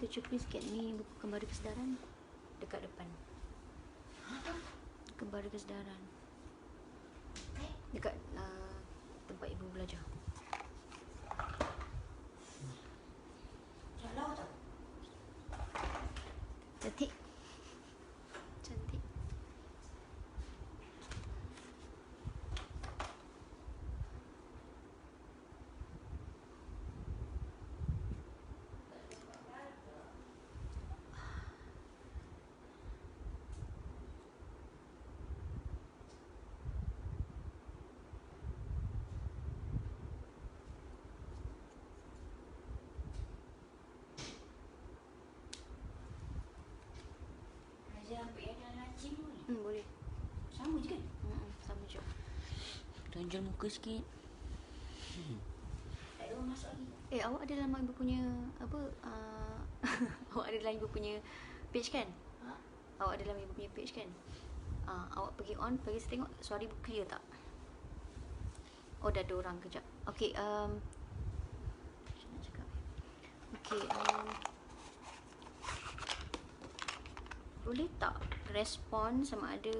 kecupi sikit. Ni buku Kembara Kesedaran dekat depan. Kembara Kesedaran dekat tempat ibu belajar. Cantik. Cantik. Boleh. Sama je kan? Sama je. Tonjol muka sikit. Tak ada orang masuk lagi. Awak ada dalam ibu punya apa? Awak ada dalam ibu punya page kan? Awak ada dalam ibu punya page kan? Awak pergi on, pergi saya tengok suara ibu clear tak? Oh, dah ada orang kejap. Okey, macam nak cakap. Okey, boleh tak respon sama ada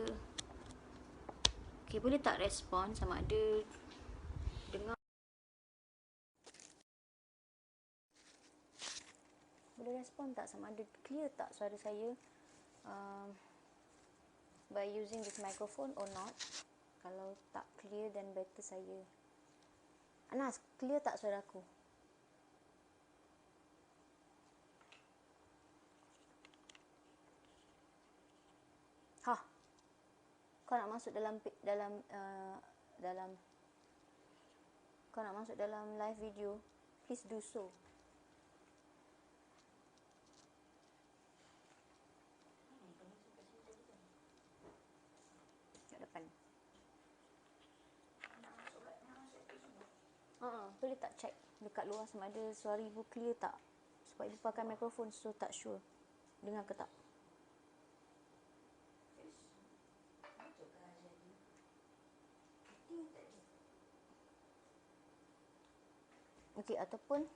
boleh tak respon sama ada dengar, boleh respon tak sama ada clear tak suara saya by using this microphone or not. Kalau tak clear then better saya Anas, clear tak suara aku? Kau nak masuk dalam kau nak masuk dalam live video, please do so. Kat depan. Boleh tak check dekat luar sama ada suara ibu clear tak? Sebab ibu pakai mikrofon, so tak sure dengar ke tak. Okey, ataupun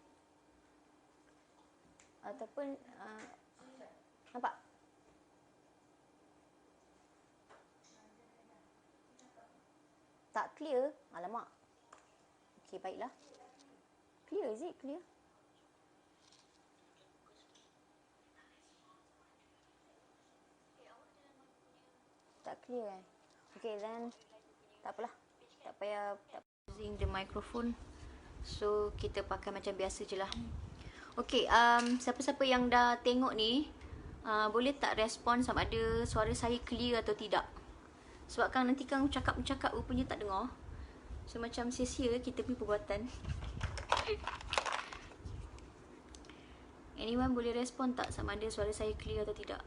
nampak? Tak clear? Alamak. Okey, baiklah. Clear, is it clear? Tak clear eh? Okey, then tak apalah. Tak payah using the microphone. So, kita pakai macam biasa je lah. Okey, siapa-siapa yang dah tengok ni, boleh tak respon sama ada suara saya clear atau tidak? Sebab kan nanti kan cakap rupanya tak dengar. So, macam sia-sia kita punya perbuatan. Anyone boleh respon tak sama ada suara saya clear atau tidak?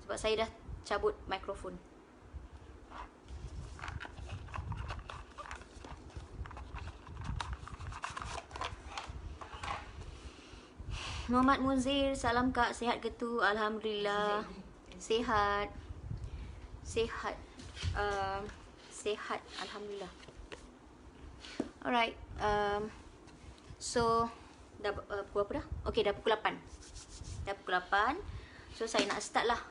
Sebab saya dah cabut mikrofon. Muhammad Muzir, salam kak, sihat ke tu? Alhamdulillah. Sihat. Sihat. Sihat, alhamdulillah. Alright. So dah pukul apa dah? Okey, dah pukul 8. Dah pukul 8. So saya nak start lah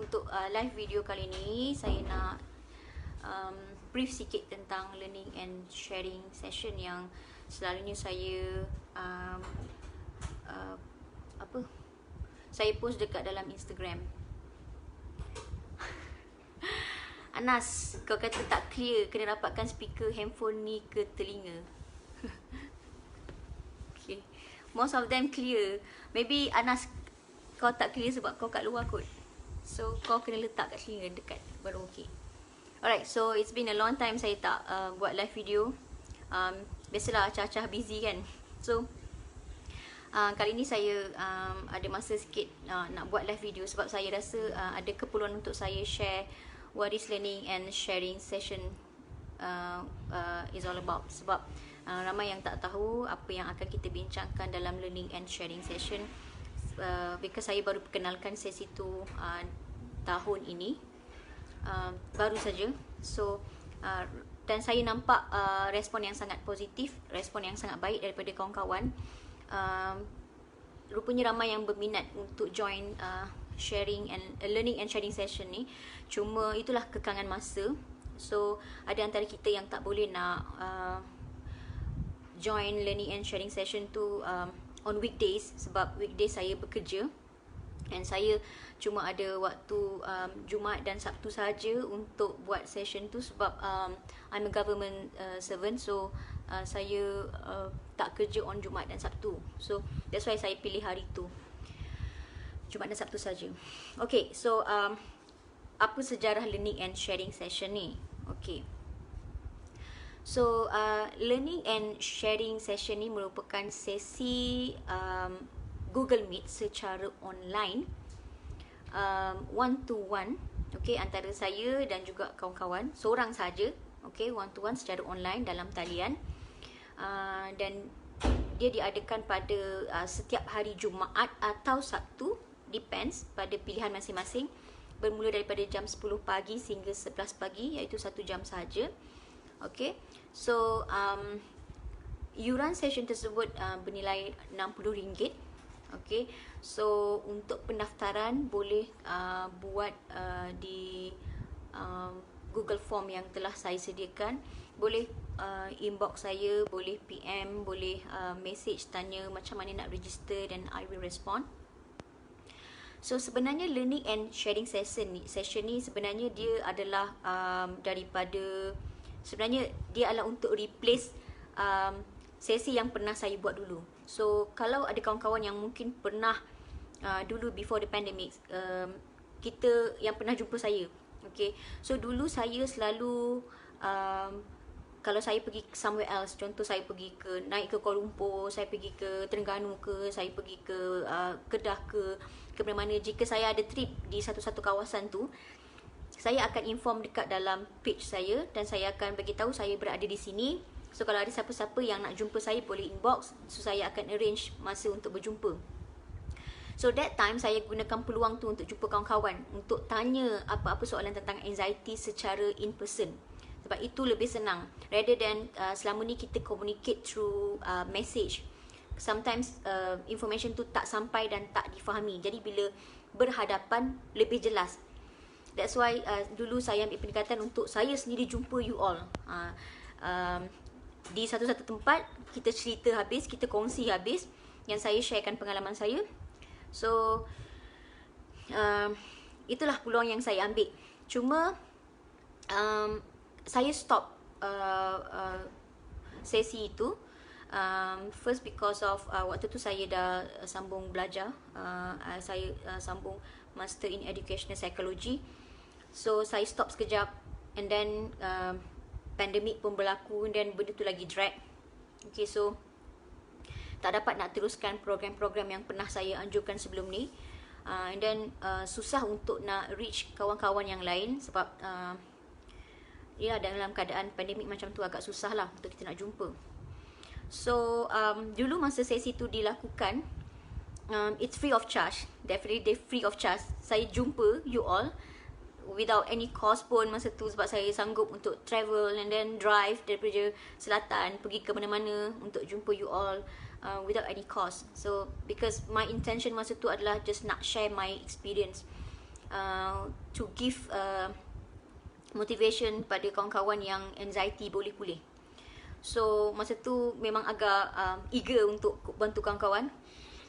untuk live video kali ni. Saya nak brief sikit tentang learning and sharing session yang selalunya saya saya post dekat dalam Instagram. Anas, kau kata tak clear, kena rapatkan speaker handphone ni ke telinga. Okay. Most of them clear. Maybe Anas, kau tak clear sebab kau kat luar kot. So kau kena letak kat telinga dekat baru okay. Alright, so it's been a long time saya tak buat live video. Biasalah acah-acah busy kan. So kali ni saya ada masa sikit nak buat live video sebab saya rasa ada keperluan untuk saya share what is learning and sharing session is all about. Sebab ramai yang tak tahu apa yang akan kita bincangkan dalam learning and sharing session, because saya baru perkenalkan sesi tu tahun ini, baru saja. So dan saya nampak respon yang sangat positif, respon yang sangat baik daripada kawan-kawan. rupanya ramai yang berminat untuk join sharing and learning and sharing session ni. Cuma itulah kekangan masa. So ada antara kita yang tak boleh nak join learning and sharing session tu on weekdays, sebab weekdays saya bekerja and saya cuma ada waktu Jumaat dan Sabtu saja untuk buat session tu, sebab I'm a government servant, so saya tak kerja on Jumaat dan Sabtu. So that's why saya pilih hari tu, Jumaat dan Sabtu saja. Okay, so apa sejarah learning and sharing session ni? Okay, so learning and sharing session ni merupakan sesi Google Meet secara online, one to one, okay, antara saya dan juga kawan-kawan, seorang saja, okay, one to one secara online dalam talian, dan dia diadakan pada setiap hari Jumaat atau Sabtu, depends pada pilihan masing-masing, bermula daripada jam 10 pagi sehingga 11 pagi, iaitu 1 jam sahaja. Okay, so yuran session tersebut bernilai RM60. Okay, so untuk pendaftaran boleh buat di Google Form yang telah saya sediakan. Boleh inbox saya, boleh PM, boleh message tanya macam mana nak register, dan I will respond. So sebenarnya learning and sharing session ni sebenarnya dia adalah sebenarnya dia adalah untuk replace sesi yang pernah saya buat dulu. So kalau ada kawan-kawan yang mungkin pernah dulu before the pandemic, kita yang pernah jumpa saya, okay, so dulu saya selalu kalau saya pergi somewhere else, contoh saya pergi naik ke Kuala Lumpur, saya pergi ke Terengganu ke, saya pergi ke Kedah ke mana-mana, jika saya ada trip di satu-satu kawasan tu, saya akan inform dekat dalam page saya dan saya akan bagi tahu saya berada di sini. So kalau ada siapa-siapa yang nak jumpa saya boleh inbox, so saya akan arrange masa untuk berjumpa. So that time saya gunakan peluang tu untuk jumpa kawan-kawan, untuk tanya apa-apa soalan tentang anxiety secara in person. Sebab itu lebih senang rather than selama ni kita communicate through message. Sometimes information tu tak sampai dan tak difahami. Jadi bila berhadapan lebih jelas. That's why dulu saya ambil pendekatan untuk saya sendiri jumpa you all. Di satu-satu tempat, kita cerita habis, kita kongsi habis, yang saya sharekan pengalaman saya. So itulah peluang yang saya ambil. Cuma saya stop sesi itu. First because of waktu tu saya dah sambung belajar, saya sambung Master in Educational Psychology. So saya stop sekejap, and then pandemik pun berlaku, dan benda tu lagi drag. Okay, so tak dapat nak teruskan program-program yang pernah saya anjurkan sebelum ni. And then susah untuk nak reach kawan-kawan yang lain, sebab ya dalam keadaan pandemik macam tu agak susah lah untuk kita nak jumpa. So dulu masa sesi tu dilakukan, it's free of charge, definitely free of charge. Saya jumpa you all without any cost pun masa tu, sebab saya sanggup untuk travel and then drive daripada selatan pergi ke mana-mana untuk jumpa you all without any cost. So because my intention masa tu adalah just nak share my experience, to give motivation pada kawan-kawan yang anxiety boleh pulih. So masa tu memang agak eager untuk bantu kawan-kawan.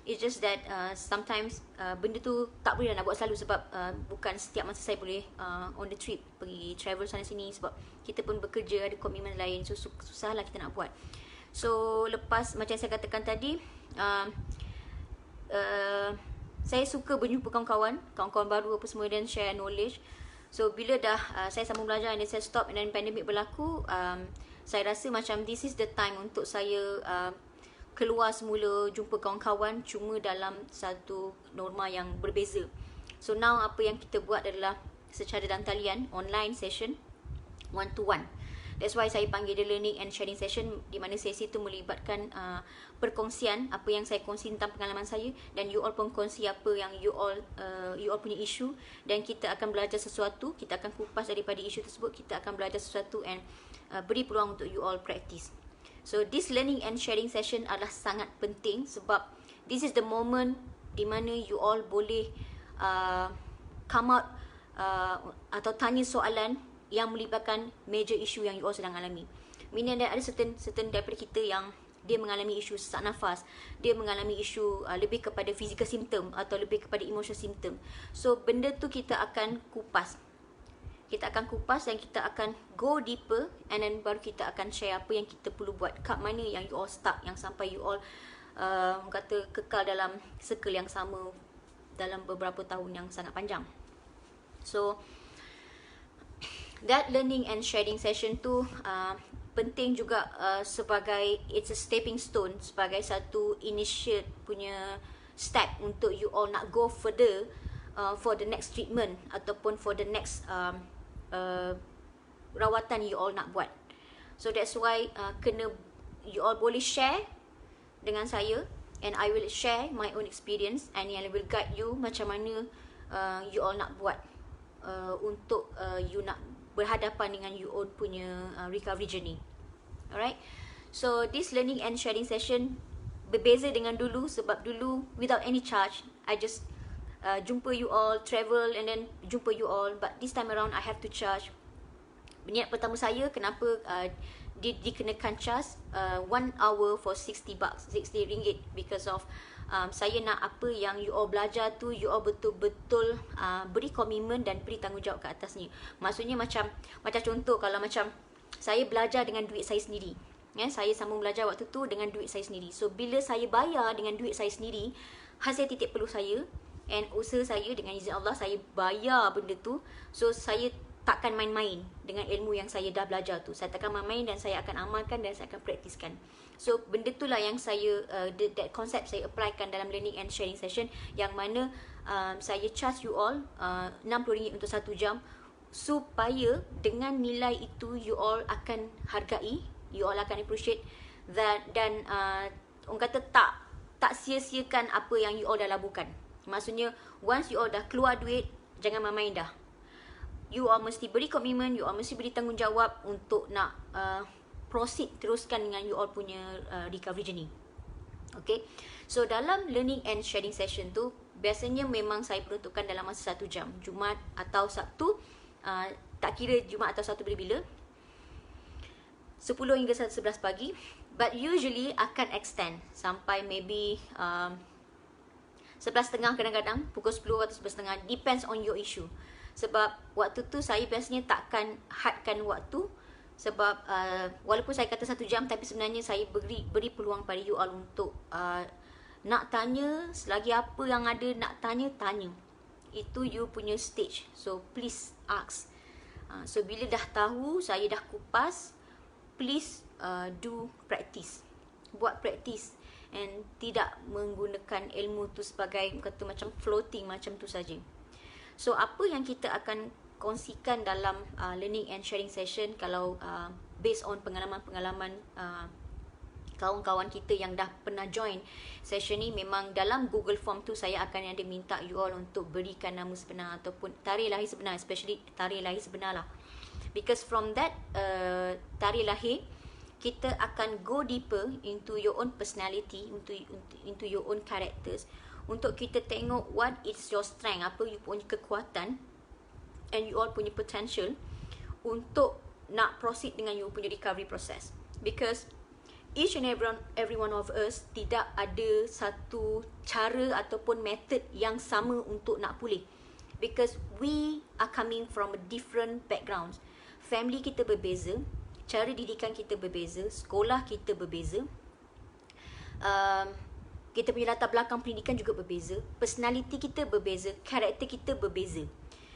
It's just that sometimes benda tu tak boleh nak buat selalu, sebab bukan setiap masa saya boleh on the trip, pergi travel sana sini, sebab kita pun bekerja, ada komitmen lain, so susahlah kita nak buat. So lepas macam saya katakan tadi, saya suka berjumpa kawan-kawan baru apa semua, dan share knowledge. So bila dah saya sambung belajar dan saya stop, and then pandemik berlaku, saya rasa macam this is the time untuk saya keluar semula, jumpa kawan-kawan, cuma dalam satu norma yang berbeza. So now apa yang kita buat adalah secara dalam talian, online session, one to one. That's why saya panggil dia learning and sharing session, di mana sesi tu melibatkan perkongsian, apa yang saya kongsi tentang pengalaman saya, dan you all pun kongsi apa yang you all punya isu, dan kita akan belajar sesuatu, kita akan kupas daripada isu tersebut, kita akan belajar sesuatu and beri peluang untuk you all practice. So this learning and sharing session adalah sangat penting, sebab this is the moment di mana you all boleh come out atau tanya soalan yang melibatkan major issue yang you all sedang alami. Meaning that ada certain daripada kita yang dia mengalami isu sesak nafas, dia mengalami isu lebih kepada physical symptom atau lebih kepada emotional symptom. So benda tu kita akan kupas. Kita akan kupas dan kita akan go deeper, and then baru kita akan share apa yang kita perlu buat, kat mana yang you all stuck, yang sampai you all kata kekal dalam circle yang sama dalam beberapa tahun yang sangat panjang. So that learning and sharing session tu penting juga sebagai it's a stepping stone, sebagai satu initiate punya step untuk you all nak go further for the next treatment ataupun for the next rawatan you all nak buat. So that's why kena you all boleh share dengan saya, and I will share my own experience, and I will guide you macam mana you all nak buat untuk you nak berhadapan dengan you all punya recovery journey. Alright, so this learning and sharing session berbeza dengan dulu, sebab dulu without any charge, I just jumpa you all, travel and then jumpa you all. But this time around I have to charge. Niat pertama saya kenapa dikenakan charge 1 hour for 60 ringgit, because of saya nak apa yang you all belajar tu you all betul-betul beri komitmen dan beri tanggungjawab ke atasnya. Maksudnya macam contoh, kalau macam saya belajar dengan duit saya sendiri, saya sambung belajar waktu tu dengan duit saya sendiri. So bila saya bayar dengan duit saya sendiri, hasil titik peluh saya and usaha saya, dengan izin Allah saya bayar benda tu. So saya takkan main-main dengan ilmu yang saya dah belajar tu. Saya takkan main-main dan saya akan amalkan dan saya akan praktiskan. So benda tu lah yang saya that concept saya applykan dalam learning and sharing session, yang mana saya charge you all RM60 untuk 1 jam, supaya dengan nilai itu you all akan hargai, you all akan appreciate that, dan orang kata tak sia-siakan apa yang you all dah laburkan. Maksudnya once you all dah keluar duit, jangan main-main dah. You all mesti beri komitmen, you all mesti beri tanggungjawab untuk nak proceed, teruskan dengan you all punya recovery journey. Okay, so dalam learning and sharing session tu biasanya memang saya peruntukkan dalam masa 1 jam, Jumaat atau Sabtu. Tak kira Jumaat atau Sabtu bila-bila, 10 hingga 11 pagi. But usually akan extend sampai maybe 11.30 kadang-kadang, pukul 10 atau 11.30, depends on your issue. Sebab waktu tu saya biasanya takkan hadkan waktu, sebab walaupun saya kata 1 jam, tapi sebenarnya saya beri peluang pada you all untuk nak tanya, selagi apa yang ada nak tanya. Itu you punya stage, so please ask. So bila dah tahu, saya dah kupas, please do practice, buat practice, and tidak menggunakan ilmu tu sebagai kata macam floating macam tu saja. So apa yang kita akan kongsikan dalam learning and sharing session, kalau based on pengalaman-pengalaman kawan-kawan kita yang dah pernah join session ni, memang dalam Google Form tu saya akan ada minta you all untuk berikan nama sebenar ataupun tarikh lahir sebenar, especially tarikh lahir sebenar lah. Because from that tarikh lahir, kita akan go deeper into your own personality, into your own characters, untuk kita tengok what is your strength, apa you punya kekuatan and you all punya potential untuk nak proceed dengan you punya recovery process. Because each and every one of us tidak ada satu cara ataupun method yang sama untuk nak pulih. Because we are coming from a different backgrounds. Family kita berbeza, cara didikan kita berbeza, sekolah kita berbeza, kita punya latar belakang pendidikan juga berbeza, personality kita berbeza, karakter kita berbeza.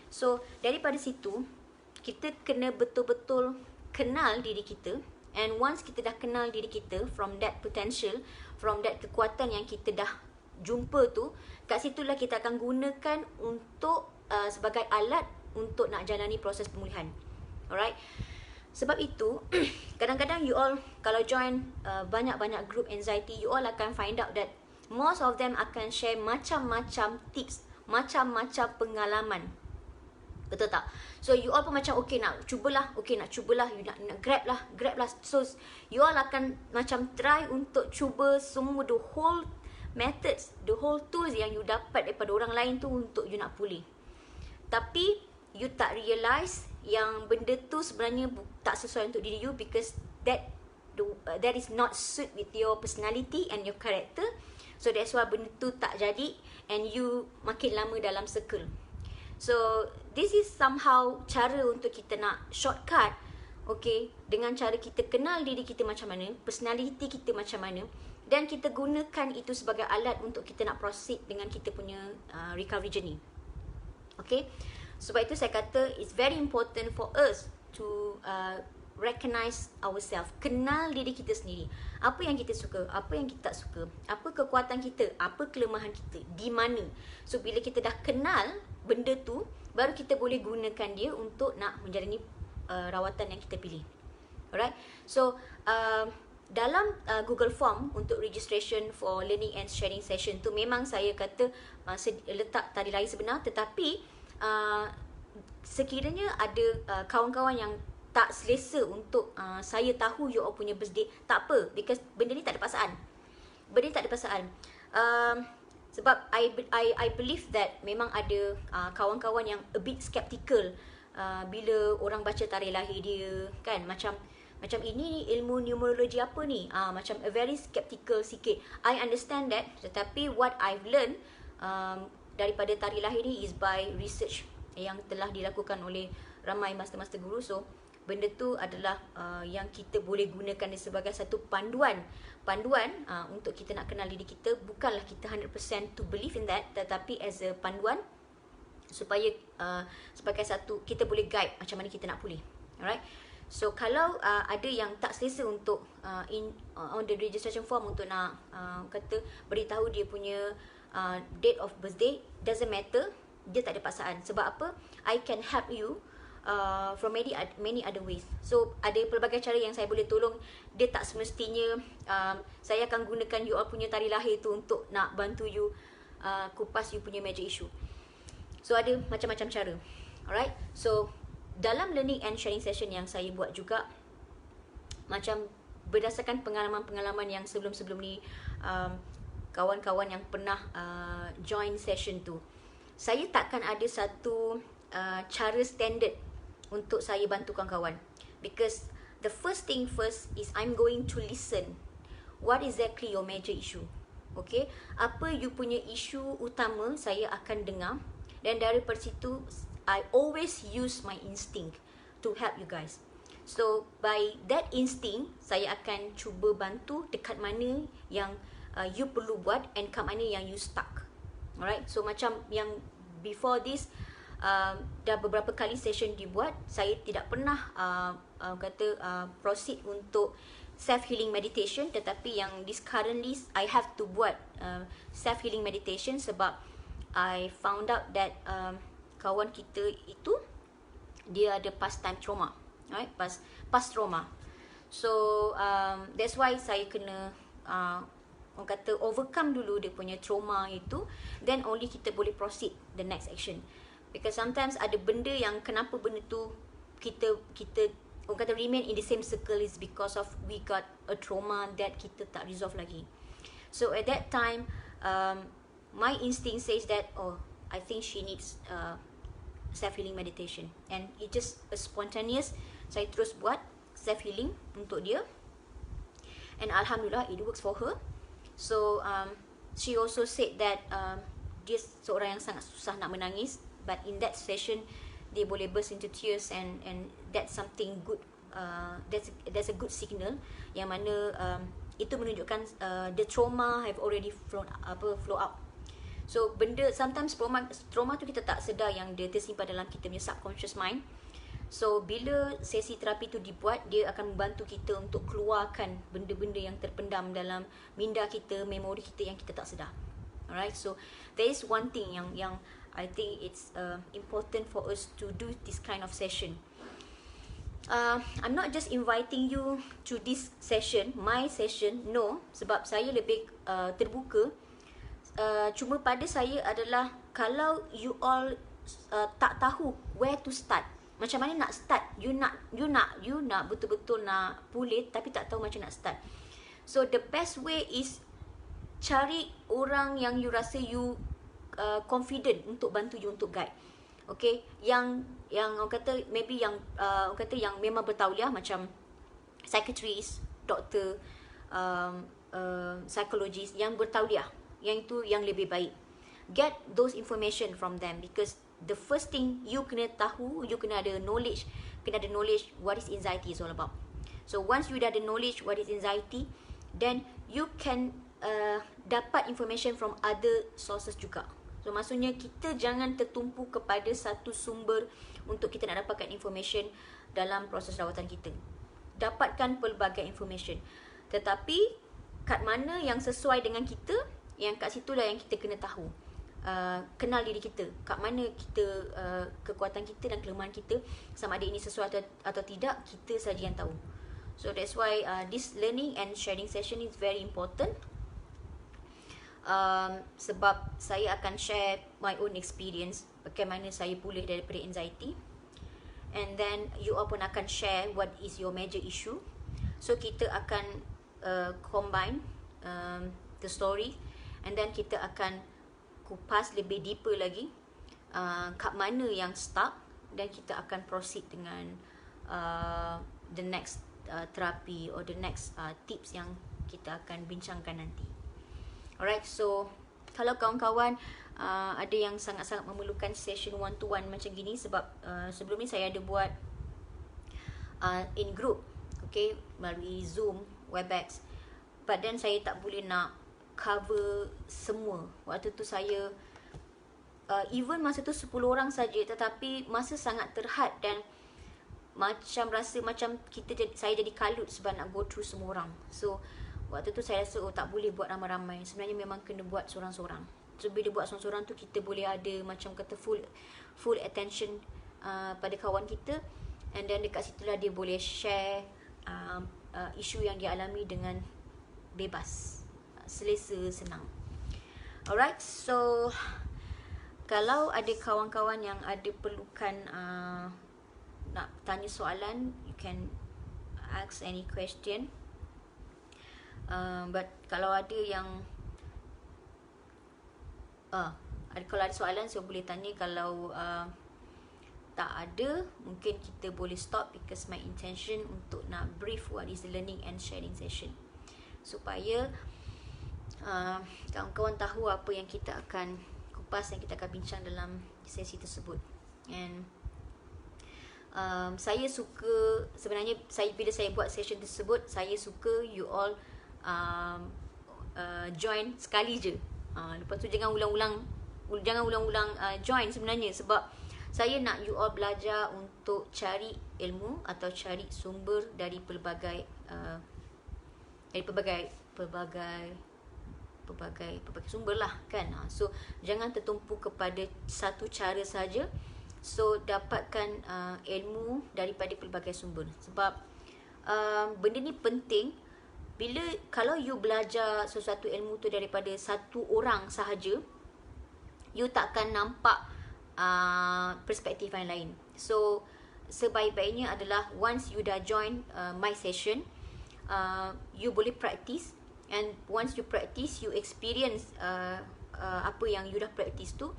So daripada situ, kita kena betul-betul kenal diri kita. And once kita dah kenal diri kita, from that potential, from that kekuatan yang kita dah jumpa tu, kat situlah kita akan gunakan untuk sebagai alat untuk nak jalani proses pemulihan. Alright. Sebab itu, kadang-kadang you all kalau join banyak-banyak group anxiety, you all akan find out that most of them akan share macam-macam tips, macam-macam pengalaman. Betul tak? So you all pun macam okay nak cubalah, you nak grab lah. So you all akan macam try untuk cuba semua the whole methods, the whole tools yang you dapat daripada orang lain tu untuk you nak pulih. Tapi you tak realise yang benda tu sebenarnya tak sesuai untuk diri you, because that is not suit with your personality and your character. So that's why benda tu tak jadi and you makin lama dalam circle. So this is somehow cara untuk kita nak shortcut, okay, dengan cara kita kenal diri kita macam mana, personality kita macam mana, dan kita gunakan itu sebagai alat untuk kita nak proceed dengan kita punya recovery journey. Okay, sebab itu saya kata it's very important for us to recognize ourselves, kenal diri kita sendiri. Apa yang kita suka, apa yang kita tak suka, apa kekuatan kita, apa kelemahan kita, di mana. So bila kita dah kenal benda tu, baru kita boleh gunakan dia untuk nak menjalani rawatan yang kita pilih. Alright, so dalam Google Form untuk registration for learning and sharing session tu, memang saya kata letak tarikh lahir sebenar, tetapi sekiranya ada kawan-kawan yang tak selesa untuk saya tahu you all punya birthday, tak apa, because benda ni tak ada paksaan. Benda ni tak ada paksaan. Sebab I believe that memang ada kawan-kawan yang a bit skeptical bila orang baca tarikh lahir dia, kan, macam ini ilmu numerologi apa ni, macam a very skeptical sikit. I understand that, tetapi what I've learned daripada tarikh lahir ni is by research yang telah dilakukan oleh ramai master-master guru. So benda tu adalah yang kita boleh gunakan dia sebagai satu panduan untuk kita nak kenal diri kita. Bukanlah kita 100% to believe in that, tetapi as a panduan supaya sebagai satu kita boleh guide macam mana kita nak pulih. Alright, so kalau ada yang tak selesa untuk on the registration form untuk nak kata beritahu dia punya date of birthday, doesn't matter, dia tak ada paksaan. Sebab apa? I can help you from many other ways. So ada pelbagai cara yang saya boleh tolong. Dia tak semestinya saya akan gunakan you all punya tarikh lahir tu untuk nak bantu you kupas you punya major issue. So ada macam-macam cara. Alright, so dalam learning and sharing session yang saya buat juga, macam berdasarkan pengalaman-pengalaman yang sebelum-sebelum ni, kawan-kawan yang pernah join session tu, saya takkan ada satu cara standard untuk saya bantu kawan-kawan. Because the first thing first is I'm going to listen. What exactly your major issue? Okay, apa you punya isu utama, saya akan dengar. Dan daripada situ, I always use my instinct to help you guys. So by that instinct, saya akan cuba bantu dekat mana yang you perlu buat and kat mana yang you stuck. Alright, so macam yang before this, dah beberapa kali session dibuat, saya tidak pernah proceed untuk self-healing meditation, tetapi yang this currently I have to buat self-healing meditation sebab I found out that kawan kita itu dia ada past time trauma, right? Past trauma. So that's why saya kena orang kata overcome dulu dia punya trauma itu, then only kita boleh proceed the next action. Because sometimes ada benda yang kenapa benda tu kita orang kata remain in the same circle is because of we got a trauma that kita tak resolve lagi. So at that time my instinct says that, oh, I think she needs self-healing meditation. And it just spontaneous, saya terus buat self-healing untuk dia. And Alhamdulillah, it works for her. So she also said that dia seorang yang sangat susah nak menangis, but in that session dia boleh burst into tears, and that's something good. That's a good signal yang mana itu menunjukkan the trauma have already flow out. So benda sometimes trauma tu kita tak sedar yang dia tersimpan dalam kita punya subconscious mind. So bila sesi terapi tu dibuat, dia akan membantu kita untuk keluarkan benda-benda yang terpendam dalam minda kita, memori kita yang kita tak sedar. Alright, so there is one thing yang I think it's important for us to do this kind of session. I'm not just inviting you to this session, my session, no, sebab saya lebih terbuka. Cuma pada saya adalah kalau you all tak tahu where to start, macam mana nak start, you nak betul-betul nak pulih tapi tak tahu macam nak start. So the best way is cari orang yang you rasa you confident untuk bantu you, untuk guide. Okay, yang orang kata maybe yang orang kata yang memang bertauliah, macam psychiatrist, doktor, psychologist yang bertauliah, yang itu yang lebih baik. Get those information from them, because the first thing you kena tahu, you kena ada knowledge what is anxiety is all about. So once you dah ada knowledge what is anxiety, then you can dapat information from other sources juga. So maksudnya kita jangan tertumpu kepada satu sumber untuk kita nak dapatkan information dalam proses rawatan kita. Dapatkan pelbagai information, tetapi kat mana yang sesuai dengan kita, yang kat situlah yang kita kena tahu. Kenal diri kita, kat mana kita kekuatan kita dan kelemahan kita, sama ada ini sesuai atau tidak, kita saja yang tahu. So that's why this learning and sharing session is very important. Sebab saya akan share my own experience, bagaimana saya pulih daripada anxiety, and then you all pun akan share what is your major issue. So kita akan combine the story, and then kita akan kupas lebih deeper lagi kat mana yang stuck, dan kita akan proceed dengan the next terapi or the next tips yang kita akan bincangkan nanti. Alright, so kalau kawan-kawan ada yang sangat-sangat memerlukan session one to one macam gini, sebab sebelum ni saya ada buat in group, okay, melalui Zoom, Webex, but then saya tak boleh nak cover semua. Waktu tu saya even masa tu 10 orang saja, tetapi masa sangat terhad dan macam rasa macam saya jadi kalut sebab nak go through semua orang. So waktu tu saya rasa tak boleh buat ramai-ramai. Sebenarnya memang kena buat seorang-seorang. So bila buat seorang-seorang tu, kita boleh ada macam kata full attention pada kawan kita, and then dekat situlah dia boleh share isu yang dia alami dengan bebas, selesa, senang. Alright, so kalau ada kawan-kawan yang ada perlukan nak tanya soalan, you can ask any question. But kalau ada yang kalau ada soalan, saya boleh tanya. Kalau tak ada, mungkin kita boleh stop, because my intention untuk nak brief what is the learning and sharing session, supaya kawan-kawan tahu apa yang kita akan kupas, yang kita akan bincang dalam sesi tersebut. And saya suka, sebenarnya bila saya buat session tersebut, saya suka you all join sekali je. Lepas tu jangan ulang-ulang join sebenarnya, sebab saya nak you all belajar untuk cari ilmu atau cari sumber dari pelbagai sumber lah kan. So jangan tertumpu kepada satu cara saja. So dapatkan ilmu daripada pelbagai sumber, sebab benda ni penting. Kalau you belajar sesuatu ilmu tu daripada satu orang sahaja, you takkan nampak perspektif yang lain. So sebaik-baiknya adalah once you dah join my session, you boleh practice, and once you practice, you experience apa yang you dah practice tu,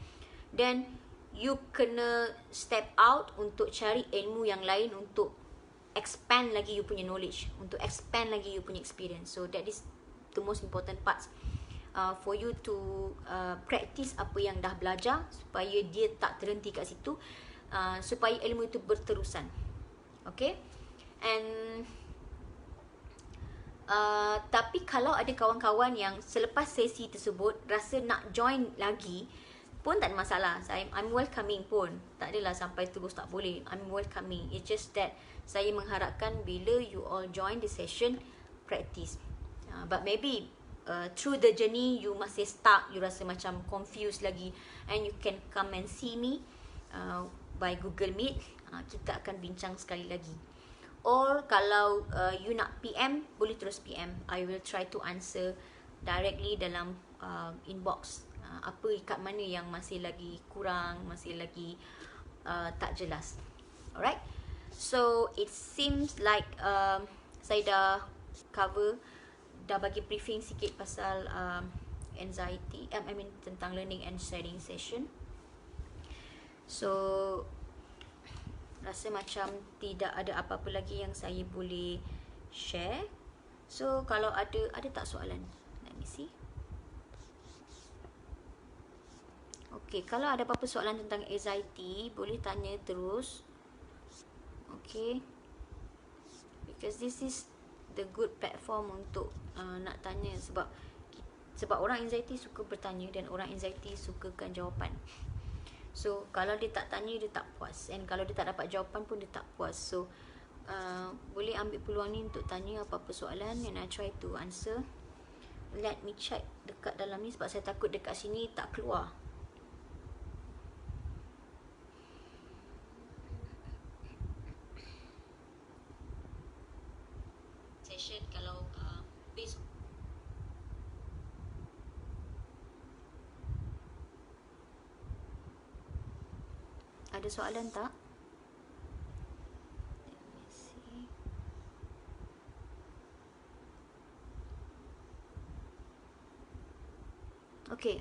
then you kena step out untuk cari ilmu yang lain, untuk expand lagi you punya knowledge, untuk expand lagi you punya experience. So that is the most important part, for you to practice apa yang dah belajar, supaya dia tak terhenti kat situ, supaya ilmu itu berterusan. Okay. And tapi kalau ada kawan-kawan yang selepas sesi tersebut rasa nak join lagi, pun tak ada masalah. I'm welcoming pun. Tak adalah sampai terus tak boleh. I'm welcoming. It's just that saya mengharapkan bila you all join the session, practice. But maybe through the journey you masih stuck, you rasa macam confused lagi, and you can come and see me by Google Meet. Kita akan bincang sekali lagi. Or kalau you nak PM, boleh terus PM. I will try to answer directly dalam inbox. Apa kat mana yang masih lagi kurang, masih lagi tak jelas. Alright. So it seems like saya dah cover, dah bagi briefing sikit pasal anxiety, tentang learning and sharing session. So rasa macam tidak ada apa-apa lagi yang saya boleh share. So kalau ada tak soalan? Let me see. Okay, kalau ada apa-apa soalan tentang anxiety, boleh tanya terus. Okay, because this is the good platform untuk nak tanya, sebab orang anxiety suka bertanya dan orang anxiety sukakan jawapan. So kalau dia tak tanya, dia tak puas, and kalau dia tak dapat jawapan pun dia tak puas. So boleh ambil peluang ni untuk tanya apa-apa soalan, and I try to answer. Let me check dekat dalam ni, sebab saya takut dekat sini tak keluar. Session kalau based. Ada soalan tak? Let me see. Okay,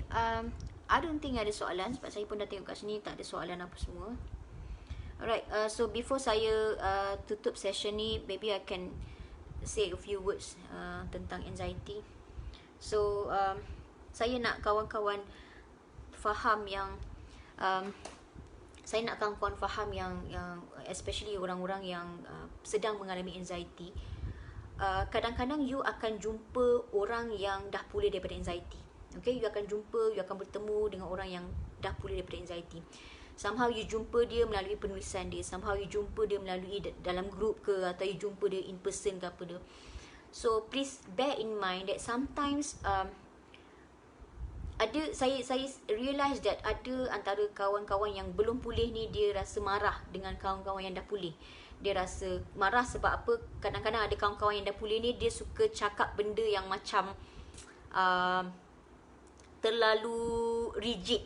I don't think ada soalan, sebab saya pun dah tengok kat sini tak ada soalan apa semua. Alright, so before saya tutup session ni, maybe I can say a few words tentang anxiety. So saya nak kawan-kawan faham yang saya nak kawan-kawan faham yang especially orang-orang yang sedang mengalami anxiety. Kadang-kadang you akan jumpa orang yang dah pulih daripada anxiety. Okay, you akan bertemu dengan orang yang dah pulih daripada anxiety. Somehow you jumpa dia melalui penulisan dia, somehow you jumpa dia melalui dalam group ke, atau you jumpa dia in person ke apa dia. So please bear in mind that sometimes saya realise that ada antara kawan-kawan yang belum pulih ni, dia rasa marah dengan kawan-kawan yang dah pulih. Dia rasa marah sebab apa? Kadang-kadang ada kawan-kawan yang dah pulih ni, dia suka cakap benda yang macam terlalu rigid,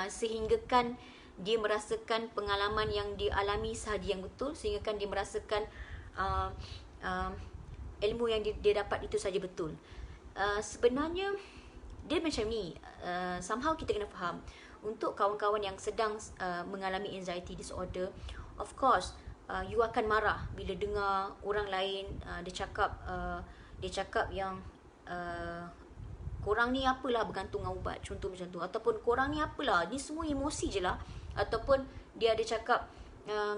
sehingga kan dia merasakan pengalaman yang dia alami sahaja yang betul, sehingga kan dia merasakan ilmu yang dia dapat itu saja betul. Sebenarnya dia macam ni. Somehow kita kena faham, untuk kawan-kawan yang sedang mengalami anxiety disorder, of course you akan marah bila dengar orang lain dia cakap yang korang ni apalah bergantung dengan ubat, contoh macam tu. Ataupun korang ni apalah, ni semua emosi je lah. Ataupun dia ada cakap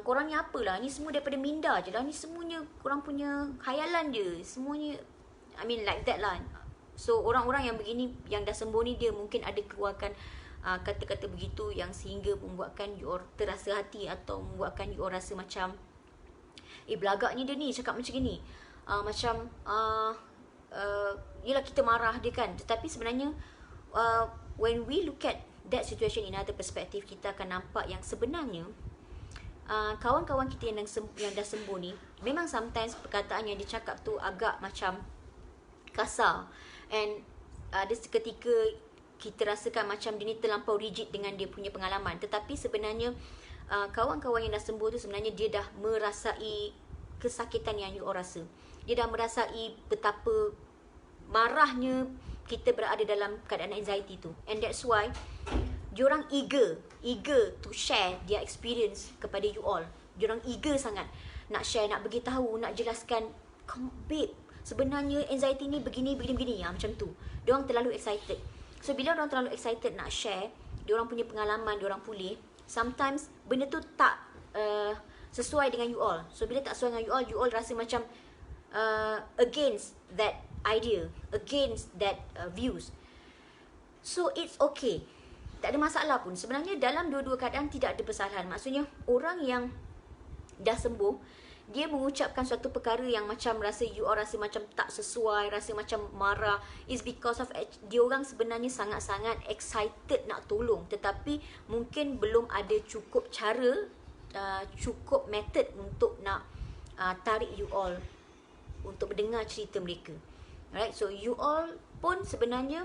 korang ni apalah, ni semua daripada minda je lah, ni semuanya korang punya khayalan je, semuanya like that lah. So orang-orang yang begini, yang dah sembuh ni, dia mungkin ada keluarkan kata-kata begitu yang sehingga membuatkan you all terasa hati, atau membuatkan you all rasa macam belagaknya dia ni cakap macam gini. Yelah, kita marah dia kan. Tetapi sebenarnya when we look at that situation in another perspective, kita akan nampak yang sebenarnya kawan-kawan kita yang dah sembuh ni, memang sometimes perkataan yang dia cakap tu agak macam kasar, and ada seketika kita rasakan macam dia ni terlampau rigid dengan dia punya pengalaman. Tetapi sebenarnya kawan-kawan yang dah sembuh tu, sebenarnya dia dah merasai kesakitan yang you all rasa. Dia dah merasai betapa marahnya kita berada dalam keadaan anxiety tu. And that's why diorang eager to share their experience kepada you all. Diorang eager sangat nak share, nak bagi tahu, nak jelaskan, babe, sebenarnya anxiety ni begini macam tu. Diorang terlalu excited. So bila diorang terlalu excited nak share diorang punya pengalaman, diorang pulih, sometimes benda tu tak sesuai dengan you all. So bila tak sesuai dengan you all rasa macam against that idea, against that views. So it's okay, tak ada masalah pun. Sebenarnya dalam dua-dua keadaan tidak ada kesalahan. Maksudnya orang yang dah sembuh, dia mengucapkan suatu perkara yang macam rasa you all rasa macam tak sesuai, rasa macam marah, is because of diorang sebenarnya sangat-sangat excited nak tolong, tetapi mungkin belum ada cukup cara, cukup method untuk nak tarik you all untuk mendengar cerita mereka. Alright, so you all pun sebenarnya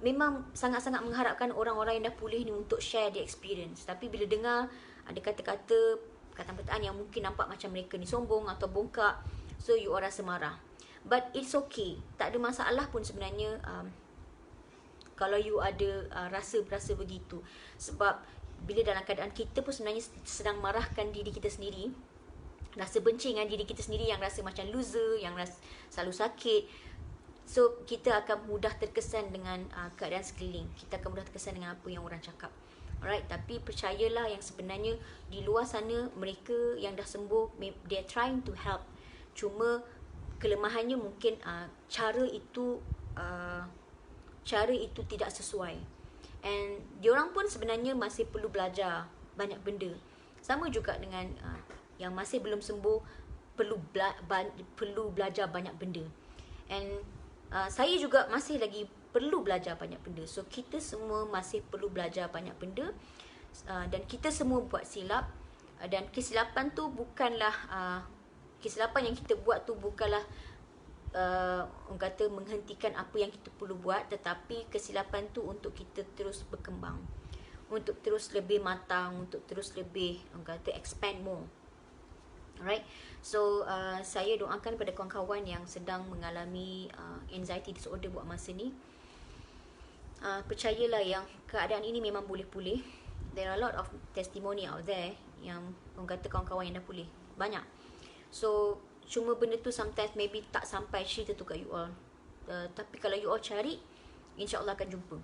memang sangat-sangat mengharapkan orang-orang yang dah pulih ni untuk share the experience. Tapi bila dengar ada kata-kata perkataan yang mungkin nampak macam mereka ni sombong atau bongkak, so you all rasa marah. But it's okay. Tak ada masalah pun sebenarnya kalau you ada rasa-rasa begitu. Sebab bila dalam keadaan kita pun sebenarnya sedang marahkan diri kita sendiri, rasa benci dengan diri kita sendiri, yang rasa macam loser, yang rasa selalu sakit. So kita akan mudah terkesan dengan keadaan sekeliling. Kita akan mudah terkesan dengan apa yang orang cakap. Alright, tapi percayalah yang sebenarnya di luar sana mereka yang dah sembuh, they're trying to help. Cuma kelemahannya mungkin cara itu tidak sesuai. And diorang pun sebenarnya masih perlu belajar banyak benda. Sama juga dengan yang masih belum sembuh, perlu belajar banyak benda. And saya juga masih lagi perlu belajar banyak benda. So kita semua masih perlu belajar banyak benda, dan kita semua buat silap, dan kesilapan tu bukanlah kesilapan yang kita buat tu bukanlah orang kata menghentikan apa yang kita perlu buat, tetapi kesilapan tu untuk kita terus berkembang, untuk terus lebih matang, untuk terus lebih orang kata expand more. Alright, so saya doakan kepada kawan-kawan yang sedang mengalami anxiety disorder buat masa ni, percayalah yang keadaan ini memang boleh pulih. There are a lot of testimony out there yang orang kata kawan-kawan yang dah pulih, banyak. So cuma benda tu sometimes maybe tak sampai cerita tu kat you all, tapi kalau you all cari, insyaAllah akan jumpa.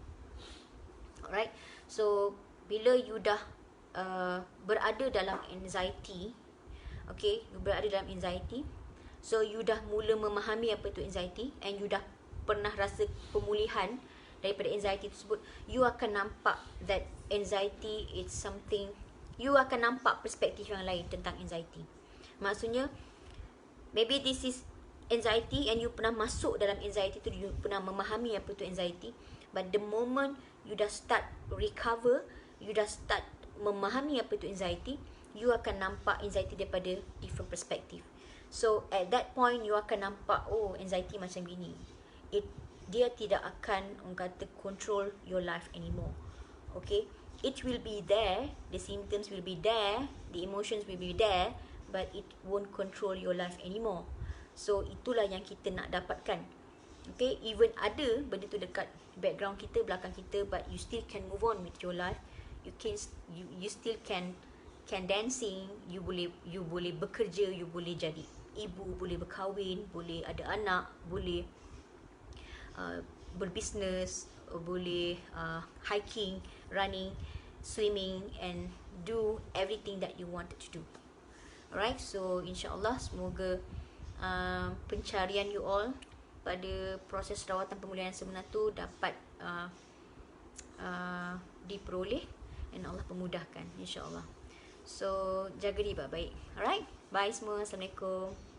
Alright, so bila you dah berada dalam anxiety, okay, you berada dalam anxiety, so you dah mula memahami apa itu anxiety, and you dah pernah rasa pemulihan daripada anxiety tersebut, you akan nampak that anxiety is something, you akan nampak perspektif yang lain tentang anxiety. Maksudnya maybe this is anxiety and you pernah masuk dalam anxiety tu, you pernah memahami apa tu anxiety, but the moment you dah start recover, you dah start memahami apa tu anxiety, you akan nampak anxiety daripada different perspective. So at that point you akan nampak, oh anxiety macam gini. Dia tidak akan orang kata control your life anymore. Okay, it will be there, the symptoms will be there, the emotions will be there, but it won't control your life anymore. So itulah yang kita nak dapatkan. Okay, even ada benda tu dekat background kita, belakang kita, but you still can move on with your life. You still can dancing, you boleh bekerja, you boleh jadi ibu, boleh berkahwin, boleh ada anak, boleh berbisnes, boleh hiking, running, swimming, and do everything that you wanted to do. Alright, so insyaAllah semoga pencarian you all pada proses rawatan pemulihan yang sebenar tu dapat diperoleh, dan Allah pemudahkan insyaAllah. So jaga diri baik-baik. Alright, bye semua. Assalamualaikum.